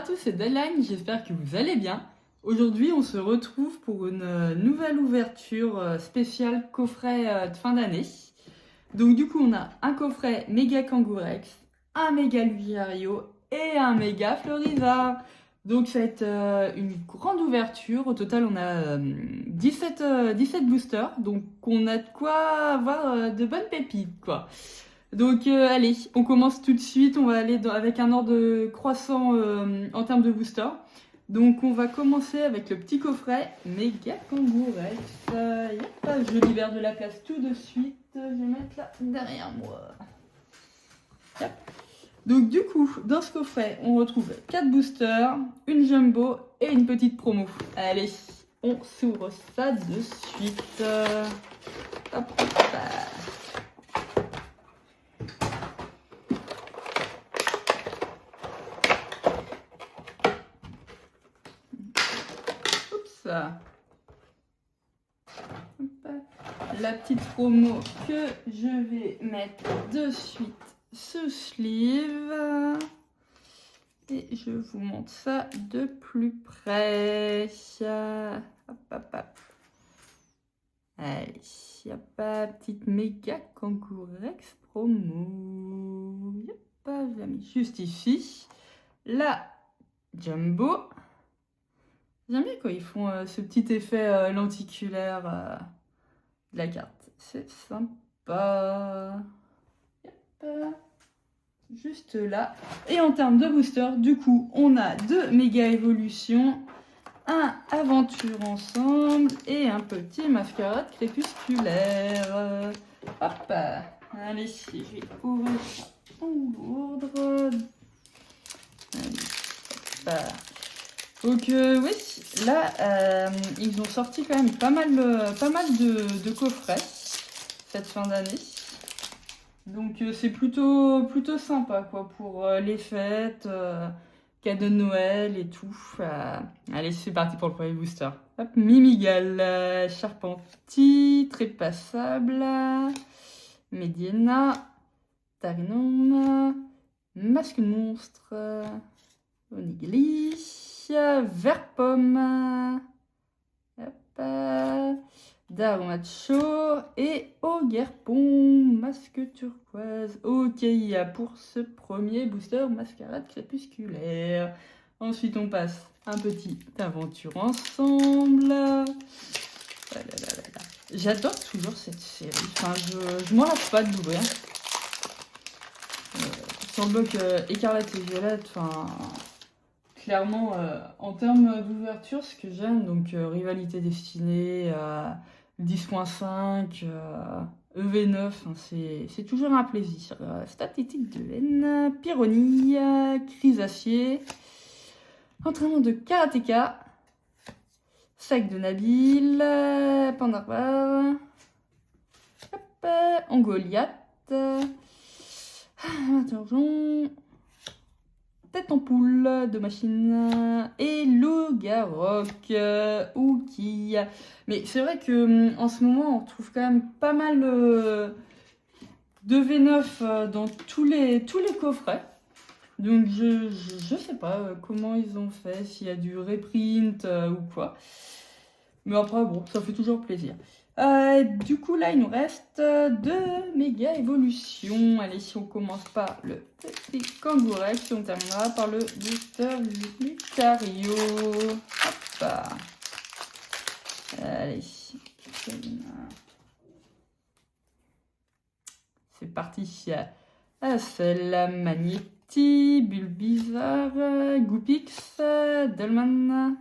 tous, c'est Deadline, j'espère que vous allez bien. Aujourd'hui, on se retrouve pour une nouvelle ouverture spéciale coffret de fin d'année. Donc du coup, on a un coffret méga Kangourex, un méga Lucario et un méga Florizard. Donc ça va être une grande ouverture. Au total, on a 17 boosters. Donc on a de quoi avoir de bonnes pépites, quoi. Donc allez, on commence tout de suite. On va aller avec un ordre croissant en termes de booster. Donc on va commencer avec le petit coffret méga Kangourex. Je libère de la place tout de suite. Je vais mettre là derrière moi. Yep. Donc du coup, dans ce coffret, on retrouve 4 boosters, une jumbo et une petite promo. Allez, on s'ouvre ça de suite. Hop, hop. La petite promo que je vais mettre de suite sous sleeve. Et je vous montre ça de plus près. Hop, hop, hop. Allez, hop, petite méga Kangourex promo. Hop, je la mets juste ici. La jumbo. J'aime bien quand ils font ce petit effet lenticulaire de la carte. C'est sympa. Yep. Juste là. Et en termes de booster, du coup, on a 2 méga évolutions, un aventure ensemble et un petit mascarade crépusculaire. Hop. Allez, je vais ouvrir en ordre. Allez, hop. Donc oui, là, ils ont sorti quand même pas mal de coffrets cette fin d'année. Donc c'est plutôt sympa quoi pour les fêtes, cadeaux de Noël et tout. Allez, c'est parti pour le premier booster. Hop, Mimigal, Charpenti, Trépassable, Mediena, Tarinom, Masque Monstre, Onigly. Vert pomme, Darumacho et Ogerpon, masque turquoise. Ok, pour ce premier booster mascarade crépusculaire. Ensuite, on passe un petit aventure ensemble. J'adore toujours cette série. Enfin, je m'en lasse pas de l'ouvrir. Sur le bloc écarlate et violette, enfin. Clairement, en termes d'ouverture, ce que j'aime, donc rivalité destinée, 10.5, EV9, hein, c'est toujours un plaisir. Statistique de haine, Pyronie, Chrysacier, entraînement de karatéka, sac de Nabil, Pandarbar, Angoliath, Interjon. Tête en poule de machine et Loup-Garroc Ouki. Mais c'est vrai que en ce moment on retrouve quand même pas mal de V9 dans tous les coffrets. Donc je sais pas comment ils ont fait, s'il y a du reprint ou quoi. Mais après bon, ça fait toujours plaisir. Du coup là il nous reste 2 méga évolutions. Allez, si on commence par le petit Kangourex, on terminera par le booster Lucario. Hop. Allez, c'est parti. C'est Magnéti, Bulbizarre, Goupix, Delman,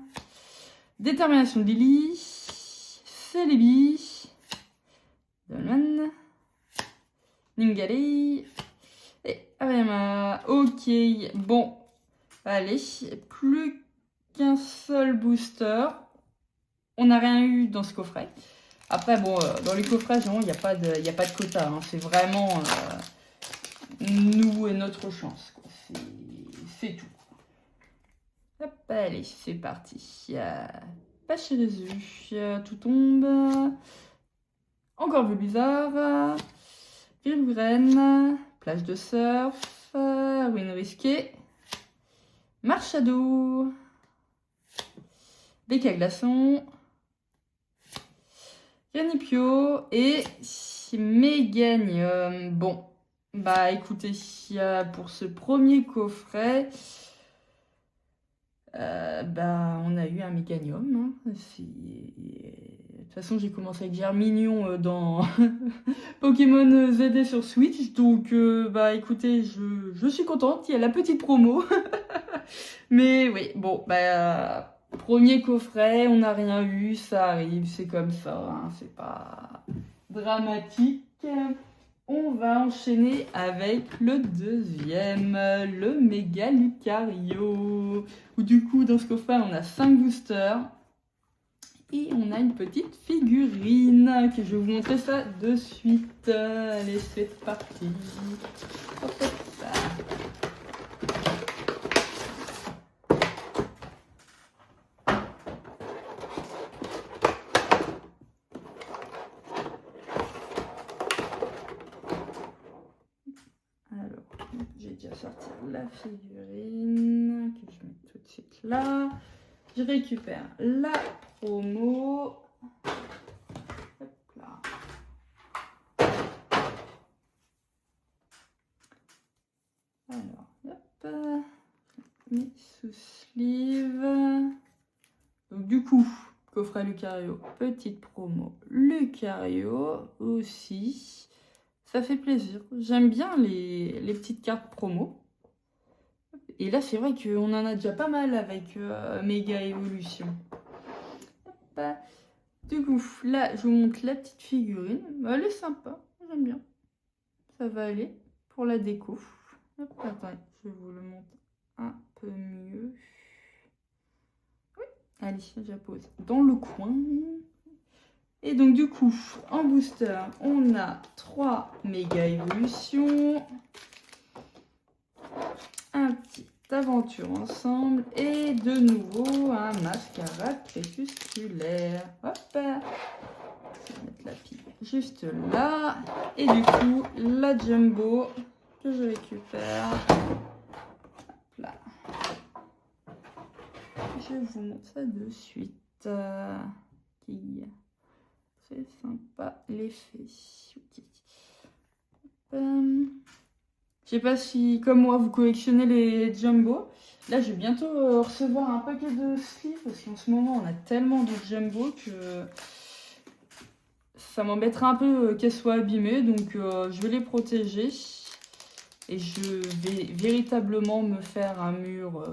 Détermination d'Illy, Celebi, Dolman, Ningali et Arima. Ok, bon, allez, plus qu'un seul booster. On n'a rien eu dans ce coffret. Après, bon, dans les coffrets, il n'y a pas de quota. Hein. C'est vraiment nous et notre chance. C'est tout. Hop, allez, c'est parti. Pêche des œufs, tout tombe. Encore plus bizarre. Vilgraine, plage de surf, ruine risquée, Marshado, Becca Glaçon, Granipio et Méganium. Bon, bah écoutez, pour ce premier coffret, on a eu un Méganium. Hein. De toute façon, j'ai commencé avec Germignon dans Pokémon ZD sur Switch. Donc, écoutez, je suis contente. Il y a la petite promo. Mais oui, bon, premier coffret, on n'a rien eu. Ça arrive, c'est comme ça. Hein, c'est pas dramatique. On va enchaîner avec le deuxième, le Méga Lucario. Où du coup, dans ce coffret, on a 5 boosters. Et on a une petite figurine, que je vais vous montrer ça de suite. Allez, c'est parti. Hop, hop, ça. J'ai déjà sorti la figurine que je mets tout de suite là. Je récupère la promo. Hop là. Alors, hop. Mes sous-sleeves. Donc du coup, coffret Lucario, petite promo. Lucario aussi. Ça fait plaisir. J'aime bien les petites cartes promo. Et là, c'est vrai qu'on en a déjà pas mal avec Méga Évolution. Du coup, là, je vous montre la petite figurine. Elle est sympa, j'aime bien. Ça va aller pour la déco. Hop, attendez, je vous le montre un peu mieux. Oui, allez, je la pose dans le coin. Et donc du coup, en booster, on a 3 méga évolutions, un petit aventure ensemble et de nouveau un mascarade crépusculaire. Hop, je vais mettre la pile juste là. Et du coup, la jumbo que je récupère. Hop là. Je vous montre ça de suite. C'est sympa l'effet. Okay. Je sais pas si, comme moi, vous collectionnez les jumbo. Là, je vais bientôt recevoir un paquet de sleeves parce qu'en ce moment, on a tellement de jumbo que ça m'embêtera un peu qu'elles soient abîmées. Donc, je vais les protéger et je vais véritablement me faire un mur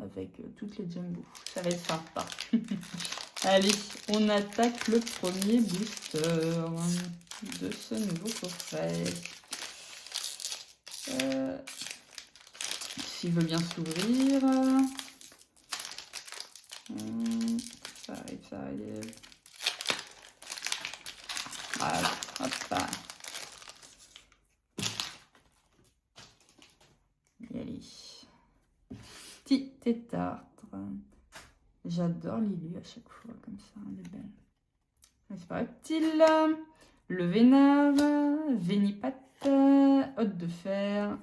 avec toutes les jumbo. Ça va être sympa. Allez, on attaque le premier booster de ce nouveau coffret. S'il veut bien s'ouvrir. Ça arrive, ça arrive. Voilà, hop là. Et allez. Petit tétartre. J'adore Lily à chaque fois, comme ça, elle est belle. C'est pas reptile. Le Vénard, Vénipat, Hôte de Fer,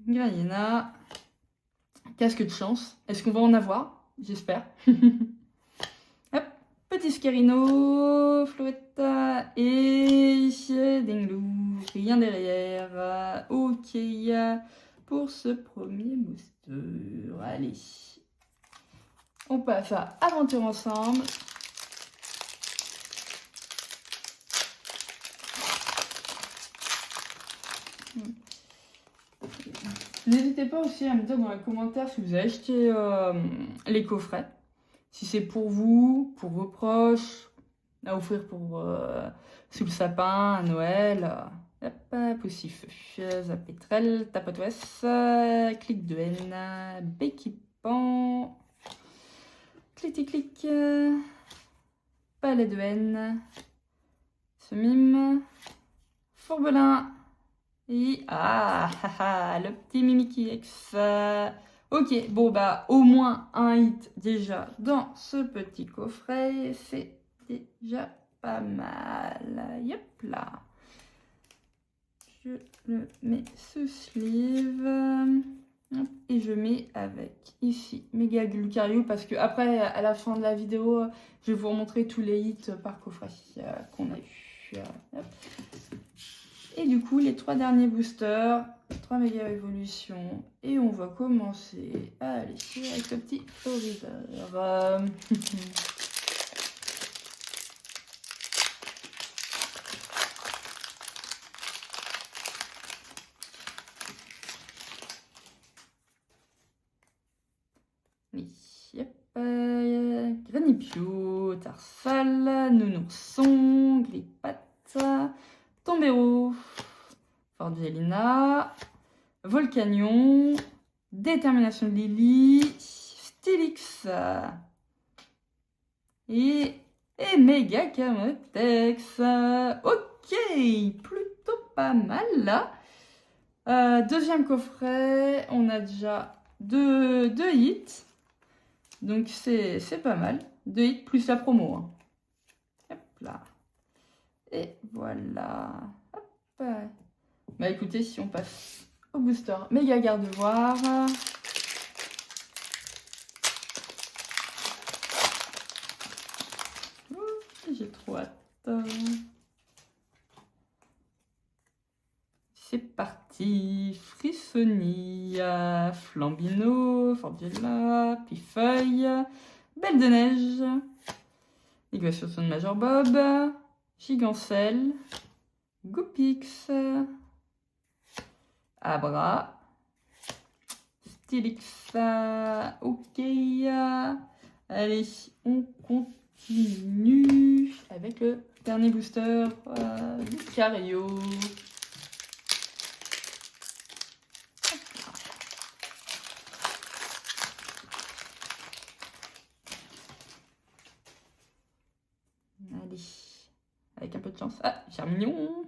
Grayena, Casque de Chance. Est-ce qu'on va en avoir? J'espère. Hop, Petit Scarino, Floetta et Dinglou. Rien derrière. Ok, pour ce premier booster. Allez. On passe à Aventure ensemble. N'hésitez pas aussi à me dire dans les commentaires si vous avez acheté les coffrets. Si c'est pour vous, pour vos proches, à offrir pour sous le sapin, à Noël. Hop, Poussif, Zapétrel, Tapatouès, Clic de haine, Béquipan, Clic, Palais de haine, Semime, Fourbelin. Et le petit Mimikyu X. Ok, bon au moins un hit déjà dans ce petit coffret, c'est déjà pas mal. Yep là. Je le mets sous sleeve. Hop, et je mets avec ici Méga Lucario parce que après, à la fin de la vidéo, je vais vous remontrer tous les hits par coffret qu'on a eu. Hop. Et du coup, les 3 derniers boosters, 3 méga évolutions. Et on va commencer à aller avec le petit Florizard. Granipio, Tarsal, Nounourson, Glipat, Tombero, Fordielina, Volcanion, Détermination de Lily, Stylix et Méga Camotex. Ok, plutôt pas mal là. Deuxième coffret, on a déjà deux hits. Donc c'est pas mal. 2 hits plus la promo. Hein. Hop là. Et voilà. Hop. Bah écoutez, si on passe au booster méga garde-voir. J'ai trop hâte. C'est parti. Frissoni, Flambino, Fordiella, Pifeuille, Belle de Neige, Négociation de Major Bob, Gigancel, Goopix, Abra, Stylix, ok. Allez, on continue avec le dernier booster, Lucario. Allez, avec un peu de chance. Ah, Charmignon,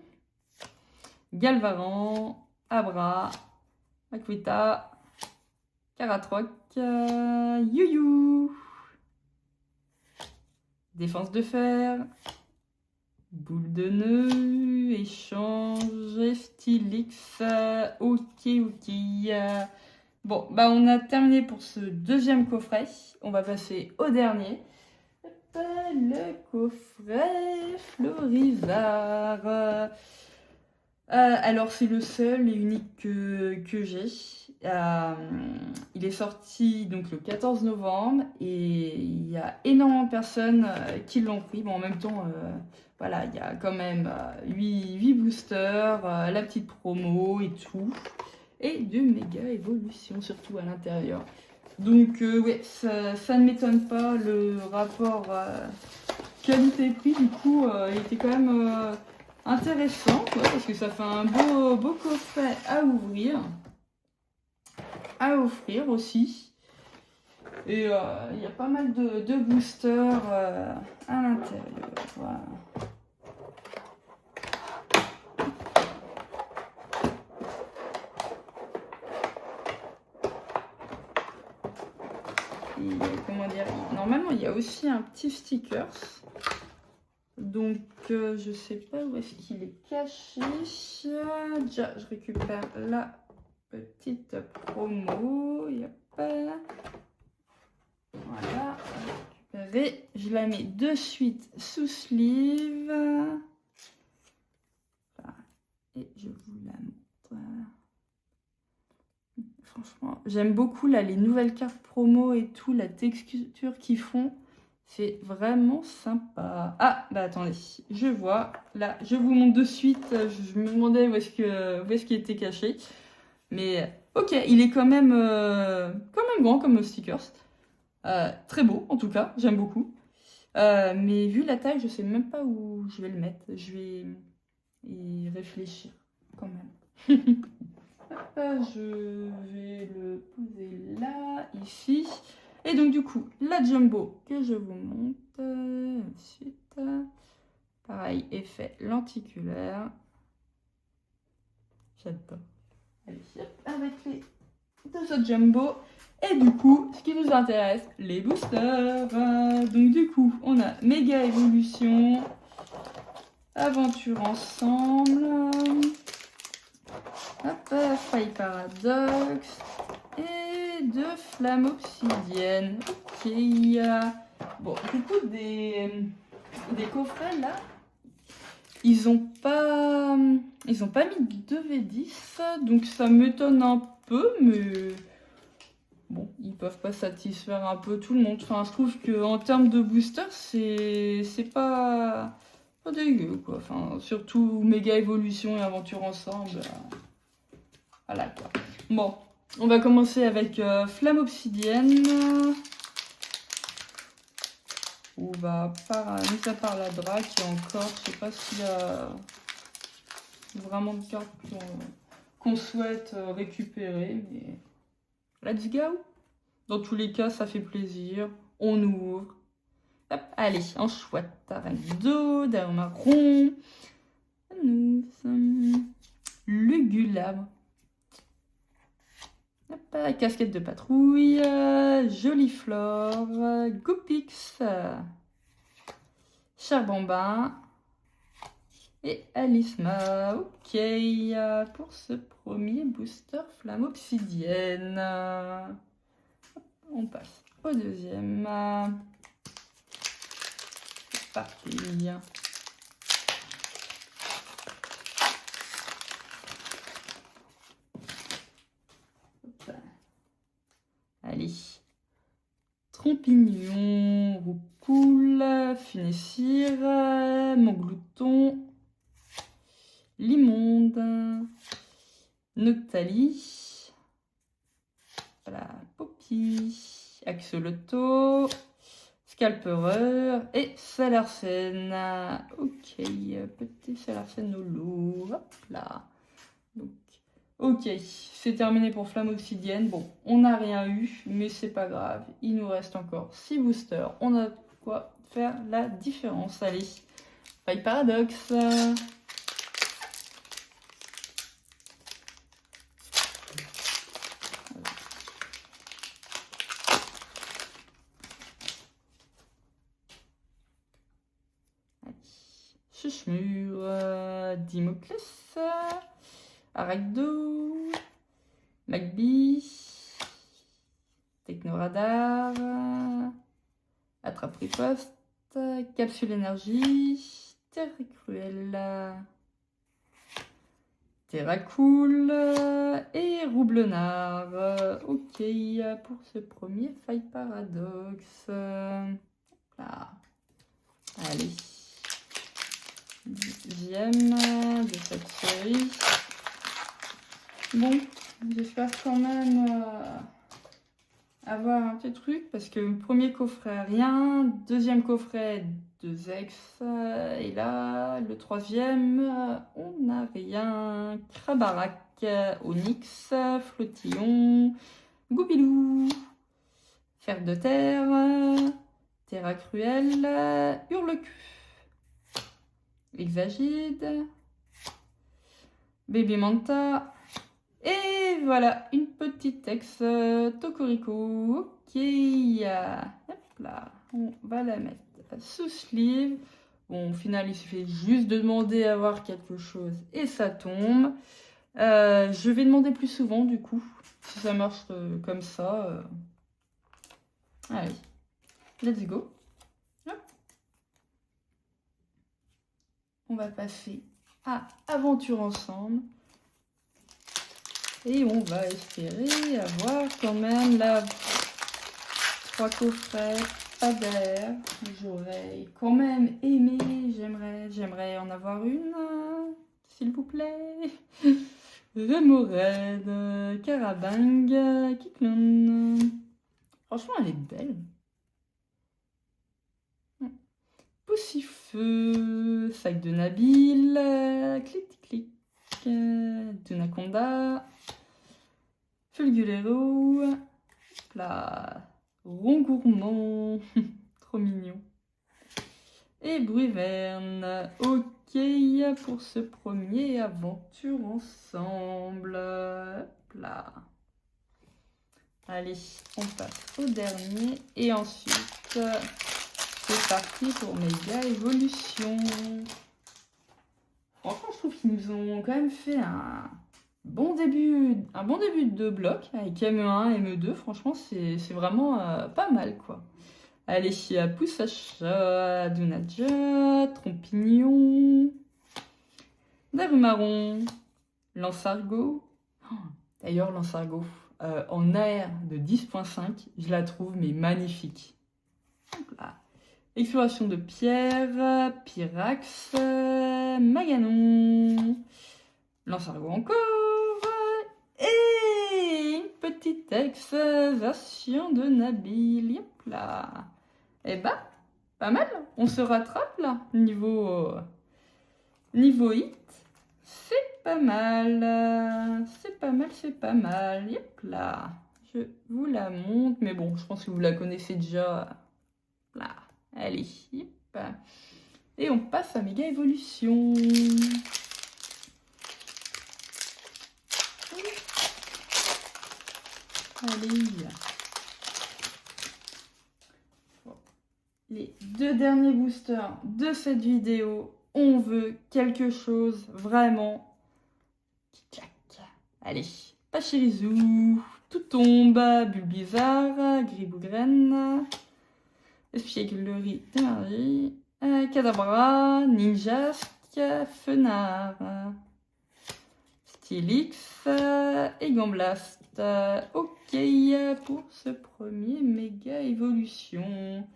Galvaran, Abra, Aquita, Caratroc, Youyou, Défense de fer, Boule de nœud, Échange, Stylix, ok. Bon, bah on a terminé pour ce deuxième coffret. On va passer au dernier. Le coffret Florizard. Alors c'est le seul et unique que j'ai. Il est sorti donc le 14 novembre et il y a énormément de personnes qui l'ont pris. Bon, en même temps, voilà, il y a quand même 8 boosters, la petite promo et tout. Et de méga évolution surtout à l'intérieur. Donc ouais, ça ne m'étonne pas, le rapport qualité-prix du coup il était quand même intéressant quoi, parce que ça fait un beau coffret à ouvrir, à offrir aussi. Et il y a pas mal de boosters à l'intérieur. Voilà. Et, comment dire, normalement il y a aussi un petit sticker. Donc je sais pas où est-ce qu'il est caché. Déjà je récupère la petite promo. Il n'y a pas. Voilà. Récupérer. Je la mets de suite sous sleeve. Et je vous la montre. Franchement, j'aime beaucoup là les nouvelles cartes promo et tout, la texture qu'ils font. C'est vraiment sympa. Ah, bah attendez, je vois. Là, je vous montre de suite. Je me demandais où est-ce qu'il était caché. Mais ok, il est quand même grand comme stickers. Très beau, en tout cas. J'aime beaucoup. Mais vu la taille, je sais même pas où je vais le mettre. Je vais y réfléchir quand même. Je vais le poser là, ici. Et donc du coup, la jumbo que je vous montre. Ensuite, pareil, effet lenticulaire. J'adore. Allez, avec les deux autres jumbo. Et du coup, ce qui nous intéresse, les boosters. Donc du coup, on a méga évolution, aventure ensemble. Hop, Faille Paradoxe, et de flamme obsidienne. Ok. Bon, du coup, des coffrets là, ils ont pas mis de V10, donc ça m'étonne un peu, mais bon, ils peuvent pas satisfaire un peu tout le monde. Enfin, je trouve que en termes de booster, c'est pas dégueu quoi. Enfin, surtout méga évolution et aventure ensemble. Voilà quoi. Bon, on va commencer avec flamme obsidienne. Ou bah, mis à part la drac, et encore, je sais pas s'il y a vraiment de cartes qu'on souhaite récupérer, mais let's go! Dans tous les cas, ça fait plaisir. On ouvre. Hop, allez, en chouette, Tarado, d'un marron. Nous sommes Lugulabre. Hop, casquette de patrouille, jolie flore, Goopix, Charbambin et Alisma. Ok, pour ce premier booster flamme obsidienne. On passe au deuxième. C'est parti. Allez. Trompignon, roucoule, Finessir, Montglouton, Limonde, Noctali, voilà, Poppy, Axolotl, Scalpereur et Salarsen. Ok, petit Salarsen au lot. Hop là. Donc, ok, c'est terminé pour flamme obsidienne. Bon, on n'a rien eu, mais c'est pas grave. Il nous reste encore 6 boosters. On a quoi faire la différence. Allez, Faille Paradoxe. Chuchmure, Dimoclès, Arachdo, Magby, Technoradar, Attrape-riposte, Capsule énergie, Terre cruelle, Terracool et Roublenard. Ok, pour ce premier Faille Paradoxe. Là. Allez. Deuxième de cette série. Bon, j'espère quand même avoir un petit truc parce que le premier coffret, rien. Deuxième coffret, 2 ex. Et là, le troisième, on n'a rien. Crabarac, Onyx, Flottillon, Goubilou, Fer de terre, Terra cruelle, Hurlecul. Exagide, Baby Manta, et voilà, une petite ex Tokorico. Ok, hop là, on va la mettre sous sleeve. Bon, au final, il suffit juste de demander à avoir quelque chose et ça tombe. Je vais demander plus souvent, du coup, si ça marche comme ça. Allez, let's go. On va passer à Aventure ensemble. Et on va espérer avoir quand même là 3 coffrets, pas d'air. J'aurais quand même aimé, j'aimerais en avoir une, s'il vous plaît. Remoraid, Carabang, Kiklon. Franchement, elle est belle. Poussifeu, Sac de Nabil, Clic-Clic, Dunaconda, Fulgulero, là, Rond Gourmand, trop mignon. Et Bruiverne. Ok, pour ce premier aventure ensemble. Hop là. Allez, on passe au dernier. Et ensuite, c'est parti pour méga évolution. Franchement, je trouve qu'ils nous ont quand même fait un un bon début de bloc avec ME1, ME2. Franchement, c'est vraiment pas mal, quoi. Allez, pousse à chat, Donaja, Trompignon, Darumarron, Lansargot. Oh, d'ailleurs, Lansargot, en AR de 10.5, je la trouve mais magnifique. Voilà. Exploration de pierre, Pyrax, Maganon, Lansargot encore, et une petite version de Nabil. Hop là. Eh bah, pas mal. On se rattrape là. Niveau hit, c'est pas mal. C'est pas mal, c'est pas mal. Hop là. Je vous la montre. Mais bon, je pense que vous la connaissez déjà. Là. Allez. Hop. Et on passe à Méga Évolution. Allez. Les 2 derniers boosters de cette vidéo. On veut quelque chose vraiment qui claque. Allez, Pachirisu, Tout tombe, Bulbizarre, Gribougren, Espièglerie d'énergie, Kadabra, Ninjask, Fenard, Stylix et Gamblast. Ok pour ce premier méga évolution.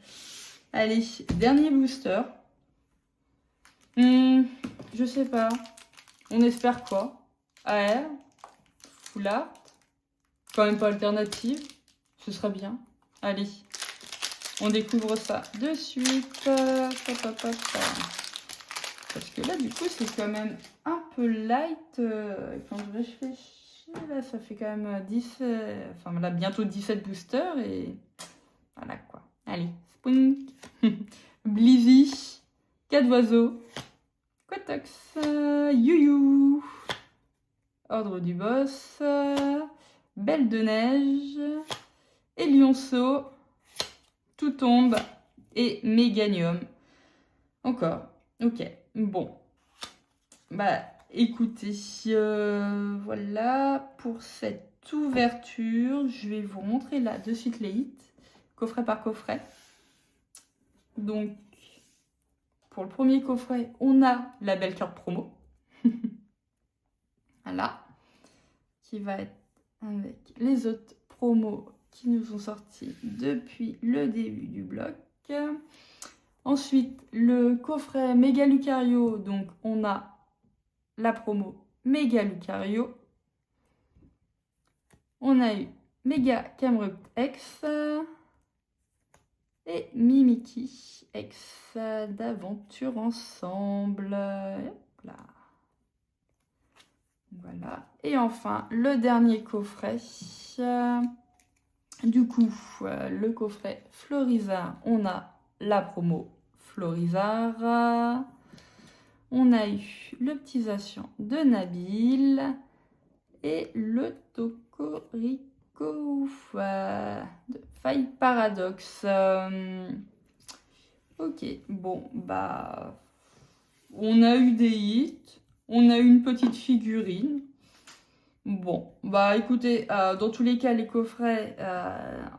Allez, dernier booster. Je sais pas. On espère quoi? AR, Full Art, quand même pas alternative. Ce sera bien. Allez, on découvre ça de suite. Parce que là, du coup, c'est quand même un peu light. Quand je réfléchis, là, ça fait quand même 10... enfin, là, bientôt 17 boosters. Et voilà, quoi. Allez, Spoon. Blizzy, 4 oiseaux, Quatox, Youyou, Ordre du Boss, Belle de Neige, et Lionceau, Tout tombe et Méganium. Encore, ok, bon. Bah écoutez, voilà pour cette ouverture. Je vais vous montrer là de suite les hits, coffret par coffret. Donc, pour le premier coffret, on a la belle carte promo. Voilà. Qui va être avec les autres promos qui nous sont sortis depuis le début du bloc. Ensuite, le coffret Méga Lucario. Donc, on a la promo Méga Lucario. On a eu Méga Camerupt X. Et Mimiki X d'aventure ensemble. Hop là. Voilà. Et enfin, le dernier coffret. Du coup, le coffret Florizard, on a la promo Florizard. On a eu l'optisation de Nabil et le Tocorico de Faille Paradox. Ok, bon, bah, on a eu des hits, on a eu une petite figurine. Bon, bah écoutez, dans tous les cas, les coffrets,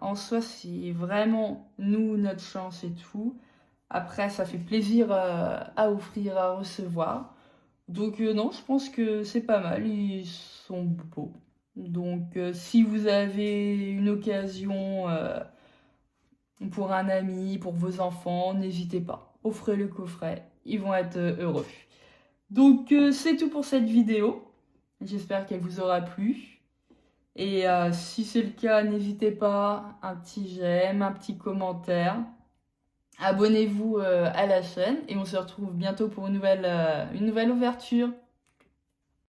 en soi, c'est vraiment nous, notre chance et tout. Après, ça fait plaisir à offrir, à recevoir. Donc non, je pense que c'est pas mal, ils sont beaux. Donc si vous avez une occasion pour un ami, pour vos enfants, n'hésitez pas. Offrez le coffret, ils vont être heureux. Donc c'est tout pour cette vidéo. J'espère qu'elle vous aura plu. Et si c'est le cas, n'hésitez pas, un petit j'aime, un petit commentaire. Abonnez-vous à la chaîne et on se retrouve bientôt pour une nouvelle ouverture.